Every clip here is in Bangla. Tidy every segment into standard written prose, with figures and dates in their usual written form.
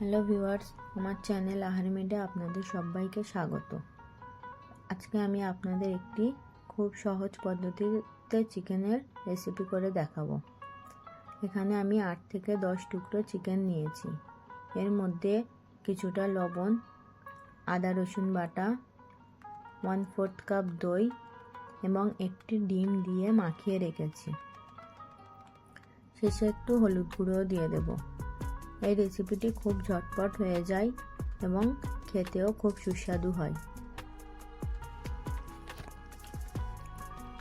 হ্যালো ভিউয়ার্স, আমার চ্যানেল আহারি মিডিয়া আপনাদের সবাইকে স্বাগত। আজকে আমি আপনাদের একটি খুব সহজ পদ্ধতিতে চিকেনের রেসিপি করে দেখাবো। এখানে আমি 8 থেকে 10 টুকরো চিকেন নিয়েছি। এর মধ্যে কিছুটা লবণ, আদা রসুন বাটা, 1/4 কাপ দই এবং একটি ডিম দিয়ে মাখিয়ে রেখেছি। শেষে একটু হলুদ গুঁড়ো দিয়ে দেবো। এই রেসিপিটি খুব ঝটপট হয়ে যায় এবং খেতেও খুব সুস্বাদু হয়।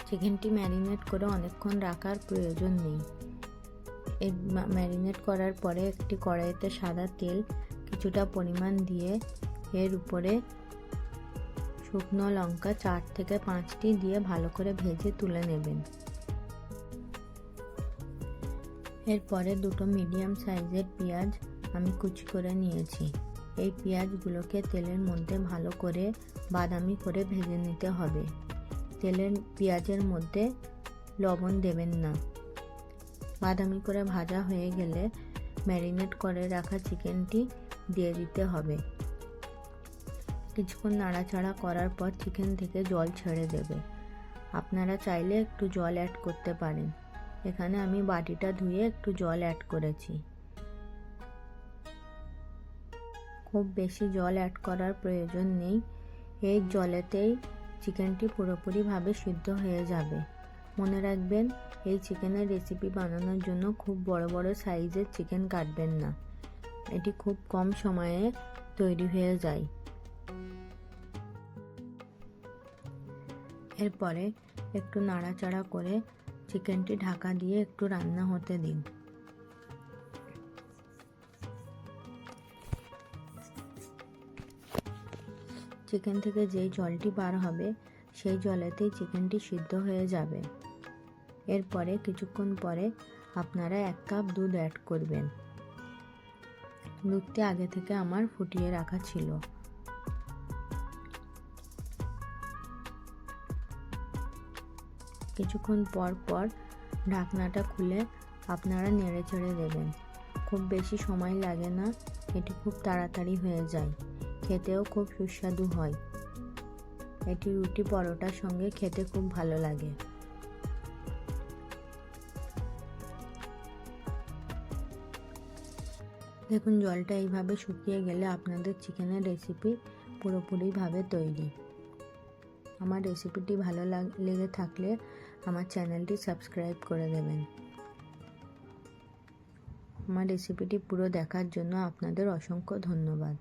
চিকেনটি ম্যারিনেট করে অনেকক্ষণ রাখার প্রয়োজন নেই। এই ম্যারিনেট করার পরে একটি কড়াইতে সাদা তেল কিছুটা পরিমাণ দিয়ে এর উপরে শুকনো লঙ্কা 4 থেকে 5টি দিয়ে ভালো করে ভেজে তুলে নেবেন। এরপরে দুটো মিডিয়াম সাইজের পেঁয়াজ আমি কুচি করে নিয়েছি। এই পেঁয়াজগুলোকে তেলের মধ্যে ভালো করে বাদামি করে ভেজে নিতে হবে। পেঁয়াজের মধ্যে লবণ দেবেন না। বাদামি করে ভাজা হয়ে গেলে ম্যারিনেট করে রাখা চিকেনটি দিয়ে দিতে হবে। কিছুক্ষণ নাড়াচাড়া করার পর চিকেন থেকে জল ছেড়ে দেবে। আপনারা চাইলে একটু জল অ্যাড করতে পারেন। এখানে আমি বাটিটা ধুয়ে একটু জল অ্যাড করেছি। খুব বেশি জল অ্যাড করার প্রয়োজন নেই। এই জলেতেই চিকেনটি পুরোপুরিভাবে সিদ্ধ হয়ে যাবে। মনে রাখবেন, এই চিকেনের রেসিপি বানানোর জন্য খুব বড় বড় সাইজের চিকেন কাটবেন না। এটি খুব কম সময়ে তৈরি হয়ে যায়। এরপরে একটু নাড়াচাড়া করে চিকেনটি ঢাকা দিয়ে একটু রান্না হতে দিন। চিকেন থেকে যেই জলটি বার হবে সেই জলেতেই চিকেনটি সিদ্ধ হয়ে যাবে। এরপরে কিছুক্ষণ পরে আপনারা 1 কাপ দুধ অ্যাড করবেন। দুধটি আগে থেকে আমার ফুটিয়ে রাখা ছিল। কিছুক্ষণ পর পর ঢাকনাটা খুলে আপনারা নেড়ে চেড়ে দেবেন। খুব বেশি সময় লাগে না, এটি খুব তাড়াতাড়ি হয়ে যায়। খেতেও খুব সুস্বাদু হয়। এটি রুটি পরোটার সঙ্গে খেতে খুব ভালো লাগে। দেখুন, জলটা এইভাবে শুকিয়ে গেলে আপনাদের চিকেনের রেসিপি পুরোপুরিভাবে তৈরি। আমার রেসিপিটি ভালো লেগে থাকলে আমার চ্যানেলটি সাবস্ক্রাইব করে দেবেন। আমার রেসিপিটি পুরো দেখার জন্য আপনাদের অসংখ্য ধন্যবাদ।